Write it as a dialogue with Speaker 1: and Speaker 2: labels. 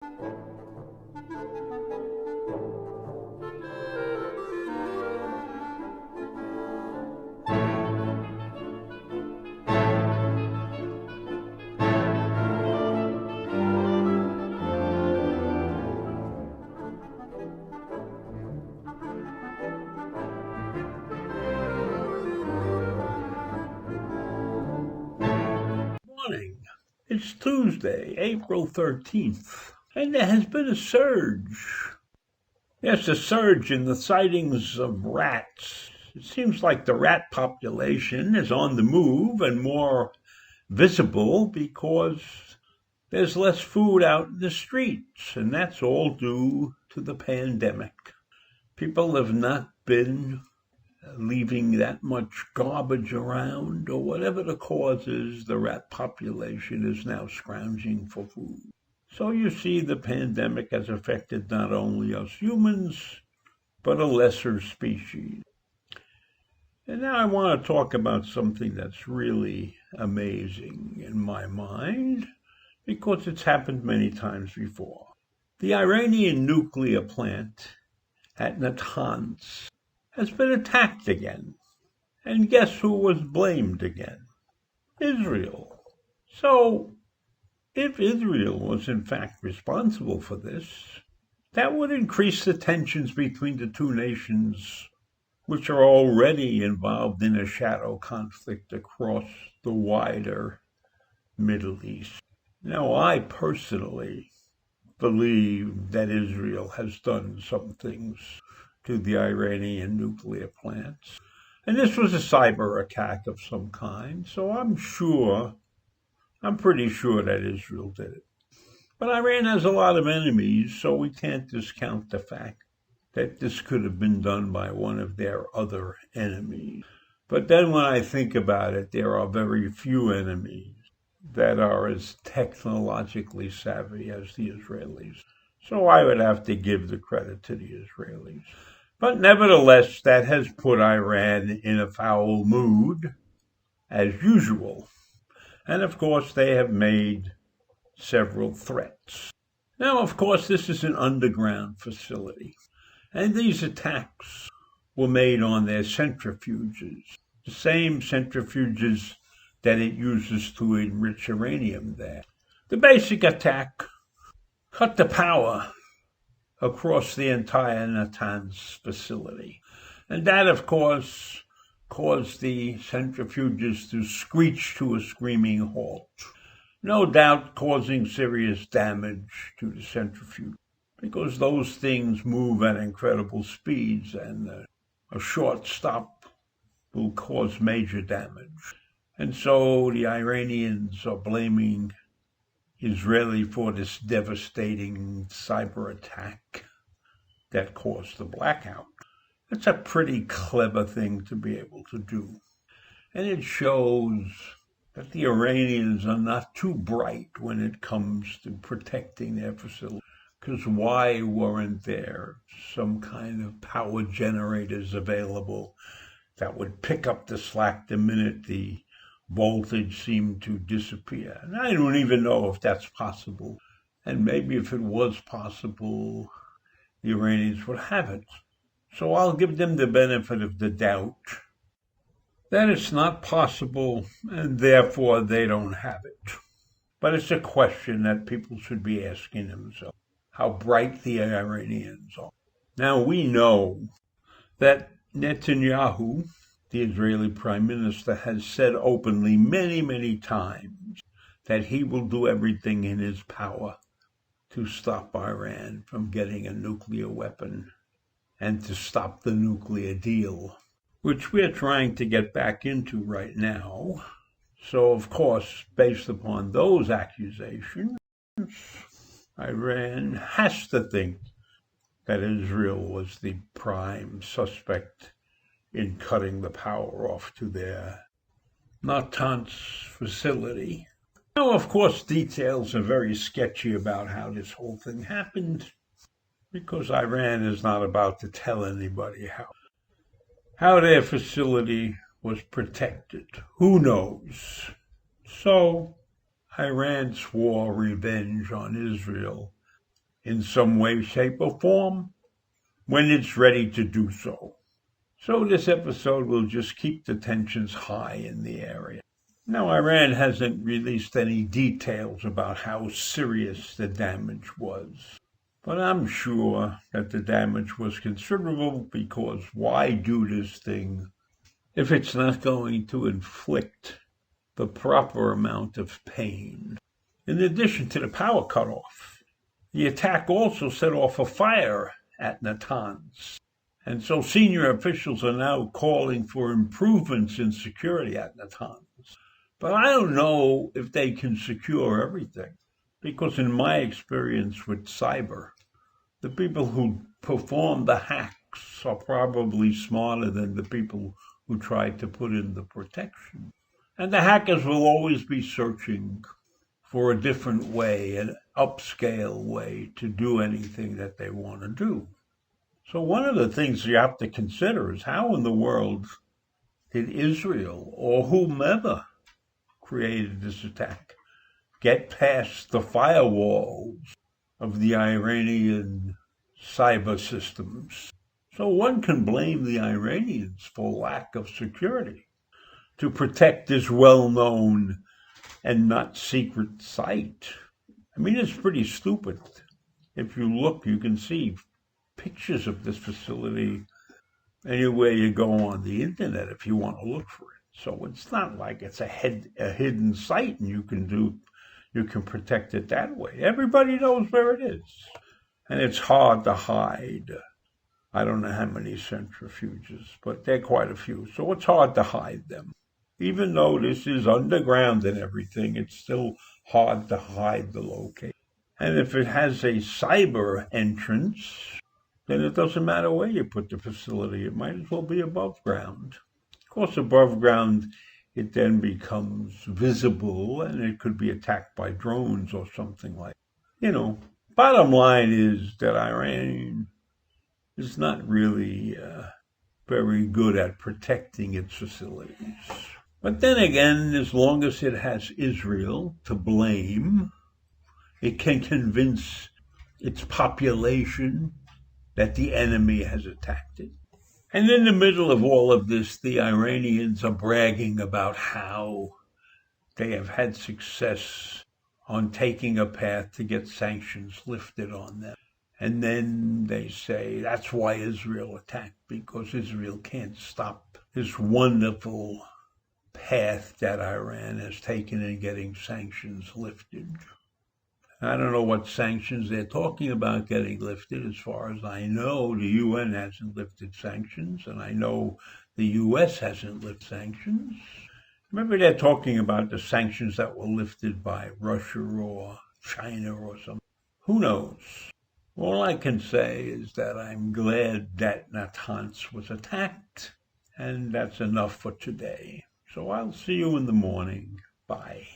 Speaker 1: Morning. It's Tuesday, April 13th, and there has been a surge. Yes, a surge in the sightings of rats. It seems like the rat population is on the move and more visible because there's less food out in the streets, and that's all due to the pandemic. People have not been leaving that much garbage around, or whatever the cause is, the rat population is now scrounging for food. So you see, the pandemic has affected not only us humans, but a lesser species. And now I want to talk about something that's really amazing in my mind, because it's happened many times before. The Iranian nuclear plant at Natanz has been attacked again. And guess who was blamed again? Israel. So, if Israel was in fact responsible for this, that would increase the tensions between the two nations, which are already involved in a shadow conflict across the wider Middle East. Now, I personally believe that Israel has done some things to the Iranian nuclear plants. And this was a cyber attack of some kind, so I'm pretty sure that Israel did it. But Iran has a lot of enemies, so we can't discount the fact that this could have been done by one of their other enemies. But then when I think about it, there are very few enemies that are as technologically savvy as the Israelis. So I would have to give the credit to the Israelis. But nevertheless, that has put Iran in a foul mood, as usual. And of course, they have made several threats. Now, of course, this is an underground facility. And these attacks were made on their centrifuges, the same centrifuges that it uses to enrich uranium there. The basic attack cut the power across the entire Natanz facility. And that, of course, caused the centrifuges to screech to a screaming halt, no doubt causing serious damage to the centrifuge, because those things move at incredible speeds, and a short stop will cause major damage. And so the Iranians are blaming Israeli for this devastating cyber attack that caused the blackout. It's a pretty clever thing to be able to do. And it shows that the Iranians are not too bright when it comes to protecting their facility. Because why weren't there some kind of power generators available that would pick up the slack the minute the voltage seemed to disappear? And I don't even know if that's possible. And maybe if it was possible, the Iranians would have it. So I'll give them the benefit of the doubt that it's not possible, and therefore they don't have it. But it's a question that people should be asking themselves, how bright the Iranians are. Now, we know that Netanyahu, the Israeli prime minister, has said openly many, many times that he will do everything in his power to stop Iran from getting a nuclear weapon and to stop the nuclear deal, which we're trying to get back into right now. So, of course, based upon those accusations, Iran has to think that Israel was the prime suspect in cutting the power off to their Natanz facility. Now, of course, details are very sketchy about how this whole thing happened, because Iran is not about to tell anybody how their facility was protected. Who knows? So, Iran swore revenge on Israel in some way, shape, or form when it's ready to do so. So this episode will just keep the tensions high in the area. Now, Iran hasn't released any details about how serious the damage was, but I'm sure that the damage was considerable, because why do this thing if it's not going to inflict the proper amount of pain? In addition to the power cutoff, the attack also set off a fire at Natanz. And so senior officials are now calling for improvements in security at Natanz. But I don't know if they can secure everything, because in my experience with cyber, the people who perform the hacks are probably smarter than the people who tried to put in the protection. And the hackers will always be searching for a different way, an upscale way to do anything that they want to do. So one of the things you have to consider is, how in the world did Israel, or whomever created this attack, get past the firewalls of the Iranian cyber systems? So one can blame the Iranians for lack of security to protect this well-known and not secret site. I mean, it's pretty stupid. If you look, you can see pictures of this facility anywhere you go on the internet if you want to look for it. So it's not like it's a hidden site and you can protect it that way. Everybody knows where it is. And it's hard to hide. I don't know how many centrifuges, but there are quite a few. So it's hard to hide them. Even though this is underground and everything, it's still hard to hide the location. And if it has a cyber entrance, then it doesn't matter where you put the facility. It might as well be above ground. Of course, above ground, it then becomes visible, and it could be attacked by drones or something like that. Bottom line is that Iran is not really very good at protecting its facilities. But then again, as long as it has Israel to blame, it can convince its population that the enemy has attacked it. And in the middle of all of this, the Iranians are bragging about how they have had success on taking a path to get sanctions lifted on them. And then they say that's why Israel attacked, because Israel can't stop this wonderful path that Iran has taken in getting sanctions lifted. I don't know what sanctions they're talking about getting lifted. As far as I know, the UN hasn't lifted sanctions, and I know the US hasn't lifted sanctions. Maybe they're talking about the sanctions that were lifted by Russia or China or something. Who knows? All I can say is that I'm glad that Natanz was attacked, and that's enough for today. So I'll see you in the morning. Bye.